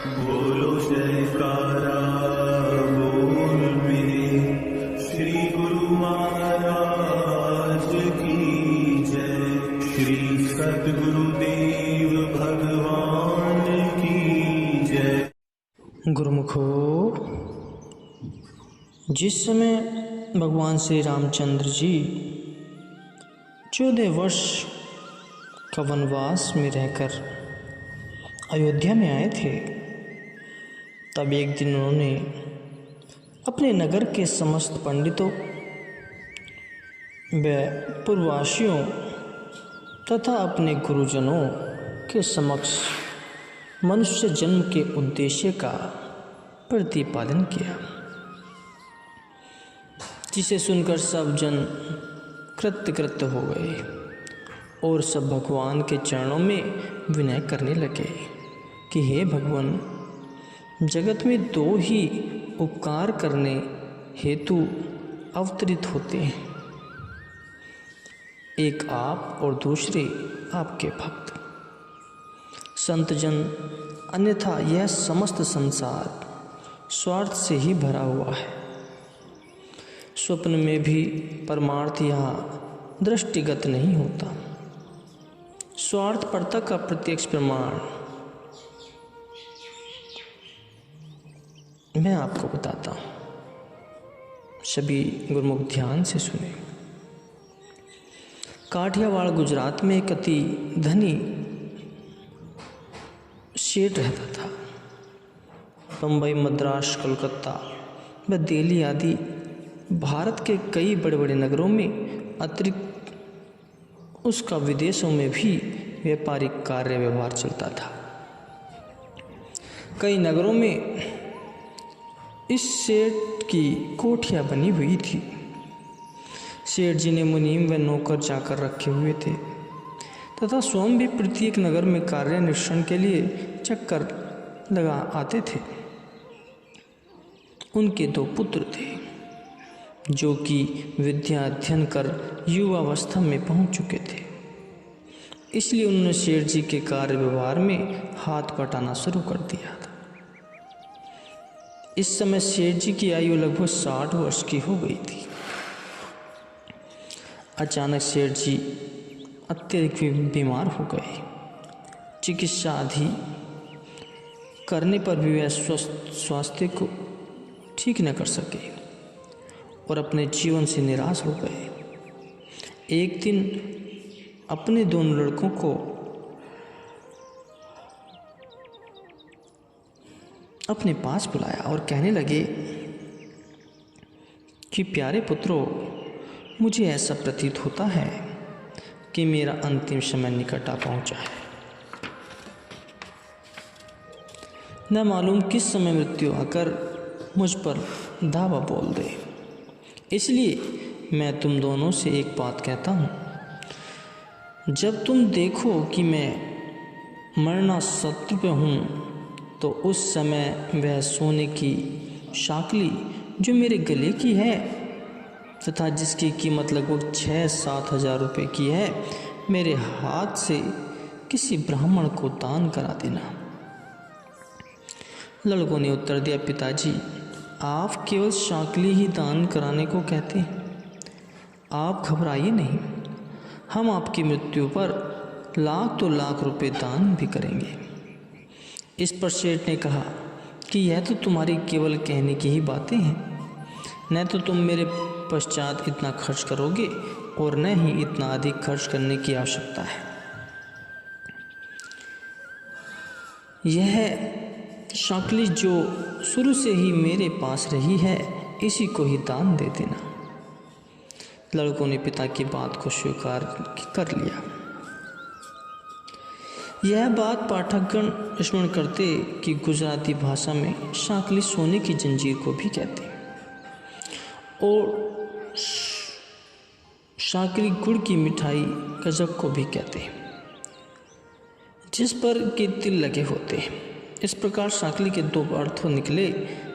बोलो जयकारा बोल मेरे श्री गुरु महाराज की जय। श्री सद्गुरुदेव भगवान की जय। गुरुमुखो, जिस समय भगवान श्री रामचंद्र जी 14 वर्ष का वनवास में रहकर अयोध्या में आए थे, तब एक दिन उन्होंने अपने नगर के समस्त पंडितों व पूर्ववासियों तथा अपने गुरुजनों के समक्ष मनुष्य जन्म के उद्देश्य का प्रतिपादन किया, जिसे सुनकर सब जन कृतकृत हो गए और सब भगवान के चरणों में विनय करने लगे कि हे भगवान, जगत में दो ही उपकार करने हेतु अवतरित होते हैं, एक आप और दूसरे आपके भक्त संत जन, अन्यथा यह समस्त संसार स्वार्थ से ही भरा हुआ है। स्वप्न में भी परमार्थ यहाँ दृष्टिगत नहीं होता। स्वार्थपरता का प्रत्यक्ष प्रमाण मैं आपको बताता हूँ, सभी गुरुमुख ध्यान से सुने। काठियावाड़ गुजरात में एक अति धनी सेठ रहता था। बम्बई, मद्रास, कलकत्ता व दिल्ली आदि भारत के कई बड़े बड़े नगरों में अतिरिक्त उसका विदेशों में भी व्यापारिक कार्य व्यवहार चलता था। कई नगरों में इस सेठ की कोठियाँ बनी हुई थी। सेठ जी ने मुनीम व नौकर जाकर रखे हुए थे तथा स्वयं भी प्रत्येक नगर में कार्य निरीक्षण के लिए चक्कर लगा आते थे। उनके 2 पुत्र थे जो कि विद्या अध्ययन कर युवावस्था में पहुंच चुके थे, इसलिए उन्होंने सेठ जी के कार्य व्यवहार में हाथ बटाना शुरू कर दिया था। इस समय सेठ जी की आयु लगभग 60 वर्ष की हो गई थी। अचानक सेठ जी अत्यधिक बीमार हो गए। चिकित्सा आदि करने पर भी वह स्वास्थ्य को ठीक न कर सके और अपने जीवन से निराश हो गए। एक दिन अपने दोनों लड़कों को अपने पास बुलाया और कहने लगे कि प्यारे पुत्रों, मुझे ऐसा प्रतीत होता है कि मेरा अंतिम समय निकट आ पहुंचा है। न मालूम किस समय मृत्यु आकर मुझ पर धावा बोल दे। इसलिए मैं तुम दोनों से एक बात कहता हूँ, जब तुम देखो कि मैं मरणासन्न पे हूँ, तो उस समय वह सोने की शाकली जो मेरे गले की है तथा जिसकी कीमत लगभग 6-7 हज़ार रुपये की है, मेरे हाथ से किसी ब्राह्मण को दान करा देना। लड़कों ने उत्तर दिया, पिताजी, आप केवल शाकली ही दान कराने को कहते हैं। आप घबराइए नहीं, हम आपकी मृत्यु पर लाख तो लाख रुपए दान भी करेंगे। इस पर सेठ ने कहा कि यह तो तुम्हारी केवल कहने की ही बातें हैं, न तो तुम मेरे पश्चात इतना खर्च करोगे और न ही इतना अधिक खर्च करने की आवश्यकता है। यह शाकली जो शुरू से ही मेरे पास रही है, इसी को ही दान दे देना। लड़कों ने पिता की बात को स्वीकार कर लिया। यह बात पाठकगण स्मरण करते कि गुजराती भाषा में शाकली सोने की जंजीर को भी कहते हैं और शाकली गुड़ की मिठाई गजक को भी कहते हैं, जिस पर के तिल लगे होते हैं। इस प्रकार शाकली के 2 अर्थ निकले।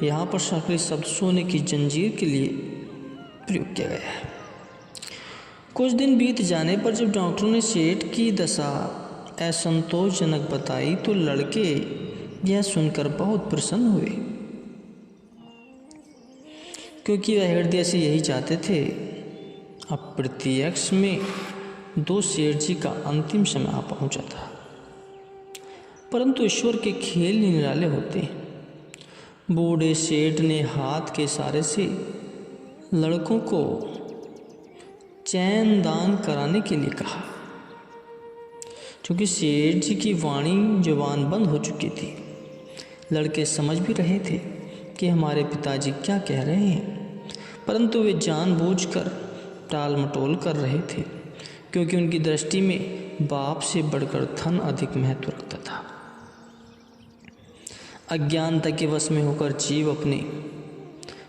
यहाँ पर शाकली शब्द सोने की जंजीर के लिए प्रयोग किया गया है। कुछ दिन बीत जाने पर जब डॉक्टरों ने सेठ की दशा असंतोषजनक बताई तो लड़के यह सुनकर बहुत प्रसन्न हुए, क्योंकि वह हृदय से यही चाहते थे। अब प्रत्यक्ष में दो सेठ जी का अंतिम समय आ पहुंचा था, परंतु ईश्वर के खेल ही निराले होते। बूढ़े सेठ ने हाथ के इशारे से लड़कों को चैन दान कराने के लिए कहा। क्योंकि सेठ जी की वाणी जुबान बंद हो चुकी थी, लड़के समझ भी रहे थे कि हमारे पिताजी क्या कह रहे हैं, परंतु वे जानबूझकर टाल मटोल कर रहे थे, क्योंकि उनकी दृष्टि में बाप से बढ़कर धन अधिक महत्व रखता था। अज्ञानता के वश में होकर जीव अपने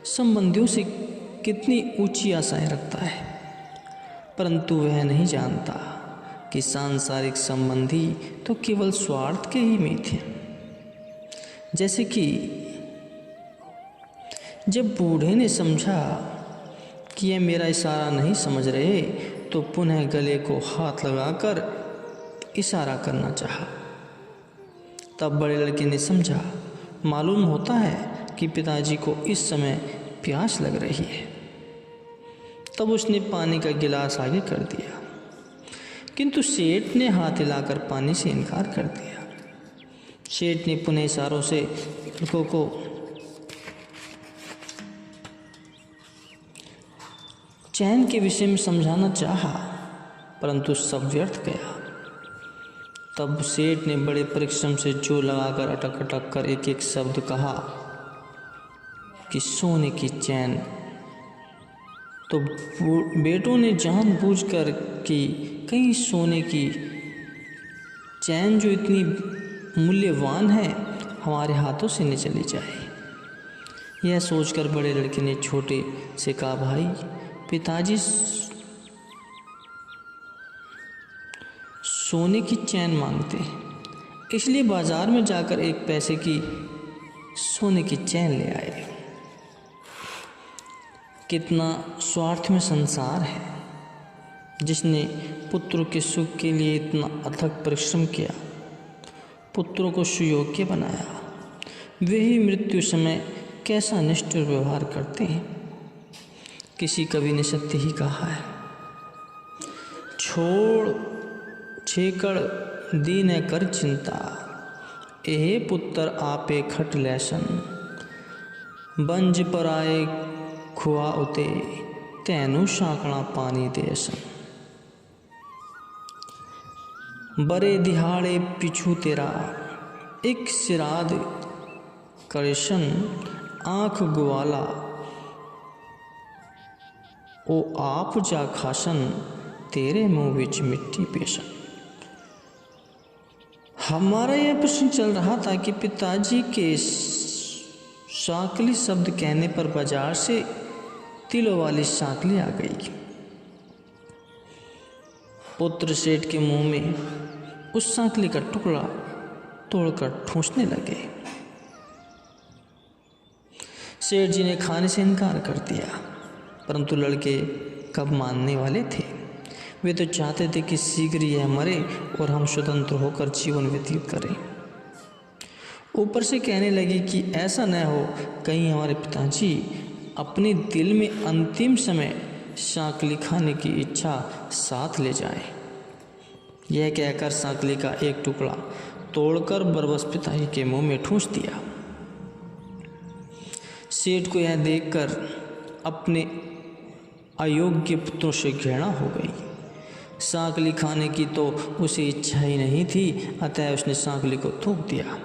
संबंधियों से कितनी ऊंची आशाएं रखता है, परंतु वह नहीं जानता कि सांसारिक संबंधी तो केवल स्वार्थ के ही मीत हैं। जैसे कि जब बूढ़े ने समझा कि यह मेरा इशारा नहीं समझ रहे, तो पुनः गले को हाथ लगाकर इशारा करना चाहा। तब बड़े लड़के ने समझा, मालूम होता है कि पिताजी को इस समय प्यास लग रही है। तब उसने पानी का गिलास आगे कर दिया, किंतु सेठ ने हाथ हिलाकर पानी से इनकार कर दिया। सेठ ने पुनः इशारों से लड़कों को चैन के विषय में समझाना चाहा, परंतु सब व्यर्थ गया। तब सेठ ने बड़े परिश्रम से जोर लगाकर अटक अटक कर एक एक शब्द कहा कि सोने की चैन। तो बेटों ने जानबूझकर कि कहीं सोने की चैन जो इतनी मूल्यवान है हमारे हाथों से न चली जाए। यह सोचकर बड़े लड़के ने छोटे से कहा, भाई पिताजी सोने की चैन मांगते हैं, इसलिए बाजार में जाकर एक पैसे की सोने की चैन ले आए। कितना स्वार्थ में संसार है, जिसने पुत्र के सुख के लिए इतना अथक परिश्रम किया, पुत्रों को सुयोग्य बनाया, वे ही मृत्यु समय कैसा निष्ठुर व्यवहार करते हैं। किसी कवि ने सत्य ही कहा है, छोड़ छेकड़ दीन कर चिंता, एहे पुत्र आपे खट लैसन, बंज पर आए खुआ उते, तैनु शाकड़ा पानी देसन। बरे दिहाड़े पिछू तेरा, एक सिराद करेशन, आँख ग्वाला ओ आप जा खासन, तेरे मुँह विच मिट्टी पेशन। हमारा यह प्रश्न चल रहा था कि पिताजी के साकली शब्द कहने पर बाजार से तिलों वाली साकली आ गई। पुत्र सेठ के मुंह में उस साकली का टुकड़ा तोड़कर ठूंसने लगे। सेठ जी ने खाने से इनकार कर दिया, परंतु लड़के कब मानने वाले थे। वे तो चाहते थे कि शीघ्र यह मरे और हम स्वतंत्र होकर जीवन व्यतीत करें। ऊपर से कहने लगे कि ऐसा न हो कहीं हमारे पिताजी अपने दिल में अंतिम समय साकली खाने की इच्छा साथ ले जाएं। यह कहकर साकली का एक टुकड़ा तोड़कर बरबस पिताजी के मुंह में ठूंस दिया। सेठ को यह देखकर अपने अयोग्य पुत्रों से घृणा हो गई। साकली खाने की तो उसे इच्छा ही नहीं थी, अतः उसने साकली को थूक दिया।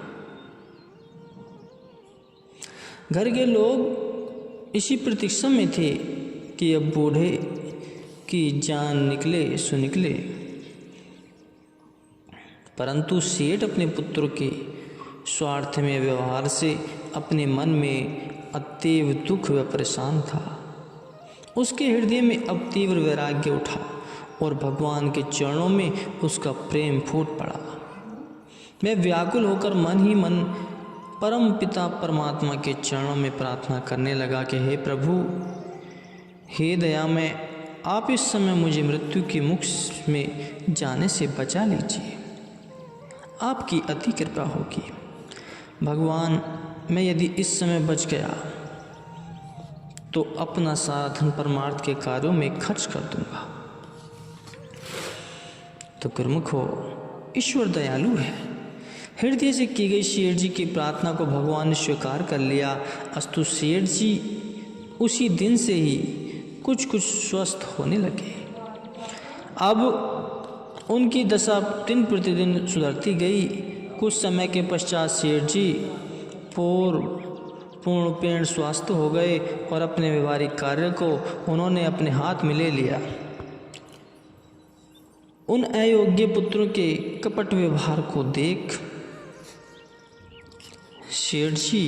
घर के लोग इसी प्रतीक्षा में थे कि अब बूढ़े की जान निकले सो निकले, परंतु सेठ अपने पुत्र के स्वार्थ में व्यवहार से अपने मन में अतीव दुख व परेशान था। उसके हृदय में अब तीव्र वैराग्य उठा और भगवान के चरणों में उसका प्रेम फूट पड़ा। वह व्याकुल होकर मन ही मन परम पिता परमात्मा के चरणों में प्रार्थना करने लगा कि हे प्रभु, हे दयामय, आप इस समय मुझे मृत्यु के मुख में जाने से बचा लीजिए। आपकी अति कृपा होगी। भगवान, मैं यदि इस समय बच गया तो अपना सारा धन परमार्थ के कार्यों में खर्च कर दूंगा। तो गुरुमुखो, ईश्वर दयालु है। हृदय से की गई शेर जी की प्रार्थना को भगवान ने स्वीकार कर लिया। अस्तु शेर जी उसी दिन से ही कुछ स्वस्थ होने लगे। अब उनकी दशा दिन प्रतिदिन सुधरती गई। कुछ समय के पश्चात शेर जी पूर्णपेण स्वस्थ हो गए और अपने व्यवहारिक कार्य को उन्होंने अपने हाथ में ले लिया। उन अयोग्य पुत्रों के कपट व्यवहार को देख शेर जी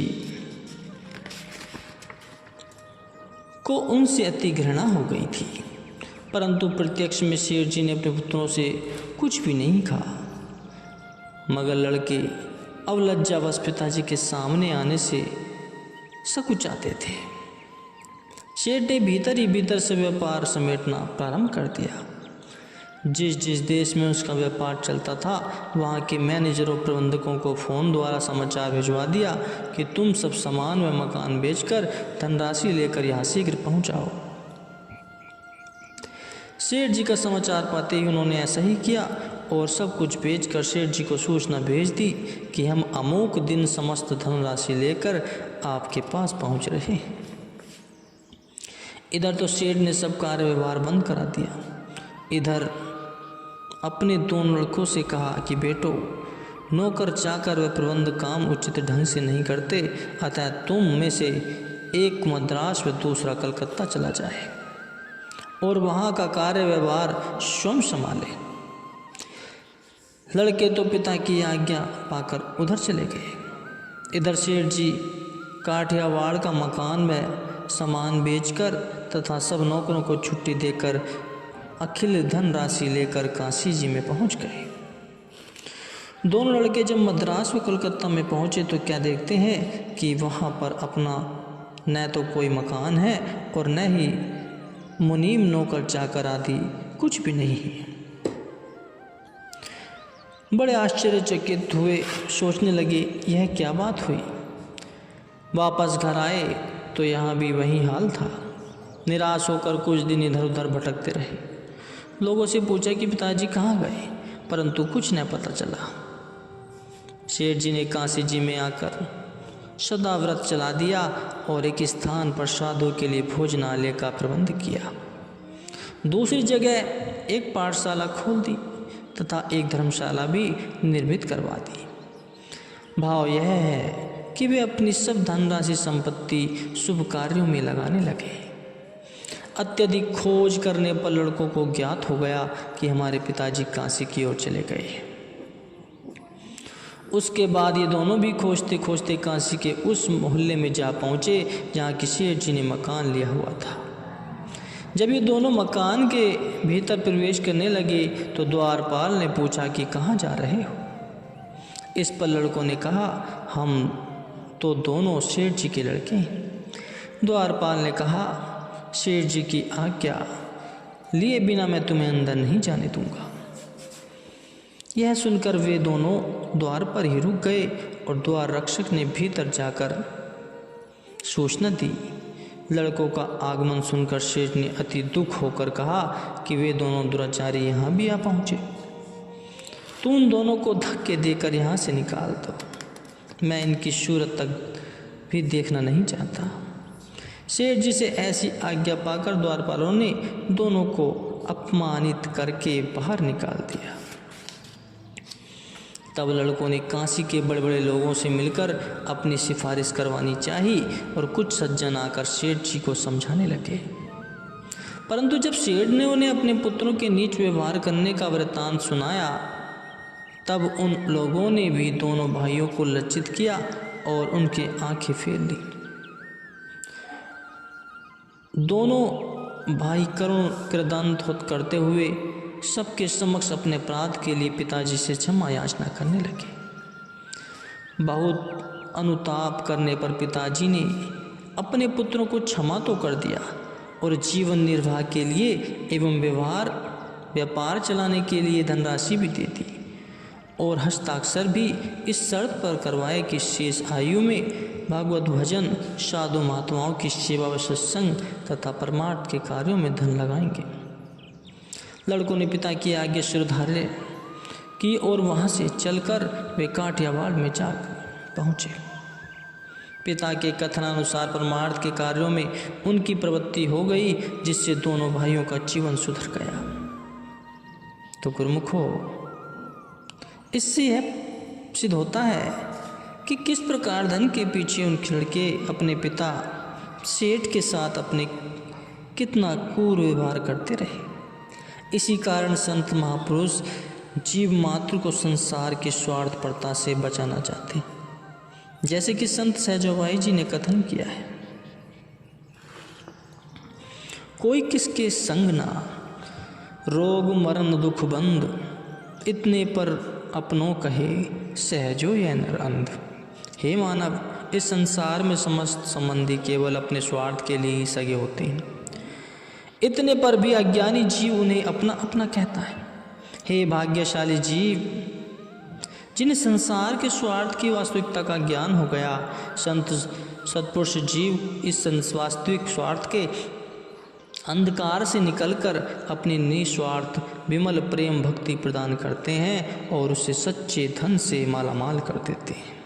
को उनसे अति घृणा हो गई थी, परंतु प्रत्यक्ष में शेर जी ने अपने पुत्रों से कुछ भी नहीं कहा, मगर लड़के अब लज्जावश पिताजी के सामने आने से सकुचाते थे। शेर ने भीतर ही भीतर से व्यापार समेटना प्रारंभ कर दिया। जिस देश में उसका व्यापार चलता था वहाँ के मैनेजरों प्रबंधकों को फ़ोन द्वारा समाचार भिजवा दिया कि तुम सब सामान व मकान बेचकर धनराशि लेकर यहाँ शीघ्र पहुँचाओ। शेर जी का समाचार पाते ही उन्होंने ऐसा ही किया और सब कुछ बेचकर शेर जी को सूचना भेज दी कि हम अमुक दिन समस्त धनराशि लेकर आपके पास पहुँच रहे। इधर तो शेर ने सब कार्य व्यवहार बंद करा दिया। इधर अपने दोनों लड़कों से कहा कि बेटो, नौकर चाकर व प्रबंध काम उचित ढंग से नहीं करते, अतः तुम में से एक मद्रास व दूसरा कलकत्ता चला जाए और वहाँ का कार्य व्यवहार स्वयं संभाले। लड़के तो पिता की आज्ञा पाकर उधर चले गए। इधर शेर जी काठियावाड़ का मकान में सामान बेचकर तथा सब नौकरों को छुट्टी देकर अखिल धनराशि लेकर काशी जी में पहुंच गए। दोनों लड़के जब मद्रास व कोलकाता में पहुंचे तो क्या देखते हैं कि वहां पर अपना न तो कोई मकान है और न ही मुनीम नौकर चाकर आदि कुछ भी नहीं है। बड़े आश्चर्यचकित हुए, सोचने लगे यह क्या बात हुई। वापस घर आए तो यहाँ भी वही हाल था। निराश होकर कुछ दिन इधर उधर भटकते रहे। लोगों से पूछा कि पिताजी कहाँ गए, परंतु कुछ न पता चला। शेर जी ने काशी जी में आकर सदा व्रत चला दिया और एक स्थान पर साधु के लिए भोजनालय का प्रबंध किया। दूसरी जगह एक पाठशाला खोल दी तथा एक धर्मशाला भी निर्मित करवा दी। भाव यह है कि वे अपनी सब धनराशि संपत्ति शुभ कार्यों में लगाने लगे। अत्यधिक खोज करने पर लड़कों को ज्ञात हो गया कि हमारे पिताजी काशी की ओर चले गए। उसके बाद ये दोनों भी खोजते खोजते काशी के उस मोहल्ले में जा पहुँचे जहाँ कि शेर जी ने मकान लिया हुआ था। जब ये दोनों मकान के भीतर प्रवेश करने लगे तो द्वारपाल ने पूछा कि कहाँ जा रहे हो। इस पर लड़कों ने कहा, हम तो दोनों शेर जी के लड़के हैं। द्वारपाल ने कहा, शेर जी की आज्ञा लिए बिना मैं तुम्हें अंदर नहीं जाने दूंगा। यह सुनकर वे दोनों द्वार पर ही रुक गए और द्वार रक्षक ने भीतर जाकर सूचना दी। लड़कों का आगमन सुनकर शेर ने अति दुख होकर कहा कि वे दोनों दुराचारी यहाँ भी आ पहुँचे। तुम उन दोनों को धक्के देकर यहाँ से निकाल दो। मैं इनकी सूरत तक भी देखना नहीं चाहता। शेर जी से ऐसी आज्ञा पाकर द्वारपालों ने दोनों को अपमानित करके बाहर निकाल दिया। तब लड़कों ने काशी के बड़े बड़े लोगों से मिलकर अपनी सिफारिश करवानी चाहिए और कुछ सज्जन आकर शेठ जी को समझाने लगे। परंतु जब शेठ ने उन्हें अपने पुत्रों के नीच व्यवहार करने का वृत्तांत सुनाया तब उन लोगों ने भी दोनों भाइयों को लज्जित किया और उनकी आंखें फेर ली। दोनों भाई करुण कृदंत करते हुए सबके समक्ष अपने अपराध के लिए पिताजी से क्षमा याचना करने लगे। बहुत अनुताप करने पर पिताजी ने अपने पुत्रों को क्षमा तो कर दिया और जीवन निर्वाह के लिए एवं व्यापार चलाने के लिए धनराशि भी दे दी। और हस्ताक्षर भी इस शर्त पर करवाए कि शेष आयु में भागवत भजन, साधु महात्माओं की सेवा व सत्संग तथा परमार्थ के कार्यों में धन लगाएंगे। लड़कों ने पिता की आज्ञा शिरोधार्य की और वहाँ से चलकर वे काठियावाड़ में जा पहुँचे। पिता के कथनानुसार परमार्थ के कार्यों में उनकी प्रवृत्ति हो गई, जिससे दोनों भाइयों का जीवन सुधर गया। तो गुरुमुखो, इससे यह सिद्ध होता है कि किस प्रकार धन के पीछे उनके लड़के अपने पिता सेठ के साथ अपने कितना क्रूर व्यवहार करते रहे। इसी कारण संत महापुरुष जीव मात्र को संसार की स्वार्थपरता से बचाना चाहते, जैसे कि संत सहजोबाई जी ने कथन किया है, कोई किसके संग ना, रोग मरण दुख बंद, इतने पर अपनों कहे सहजो यह नर अंध। हे मानव, इस संसार में समस्त संबंधी केवल अपने स्वार्थ के लिए ही सगे होते हैं। इतने पर भी अज्ञानी जीव उन्हें अपना अपना कहता है। हे भाग्यशाली जीव, जिन्हें संसार के स्वार्थ की वास्तविकता का ज्ञान हो गया, संत सत्पुरुष जीव इस वास्तविक स्वार्थ के अंधकार से निकलकर अपनी निस्वार्थ विमल प्रेम भक्ति प्रदान करते हैं और उसे सच्चे धन से मालामाल कर देते हैं।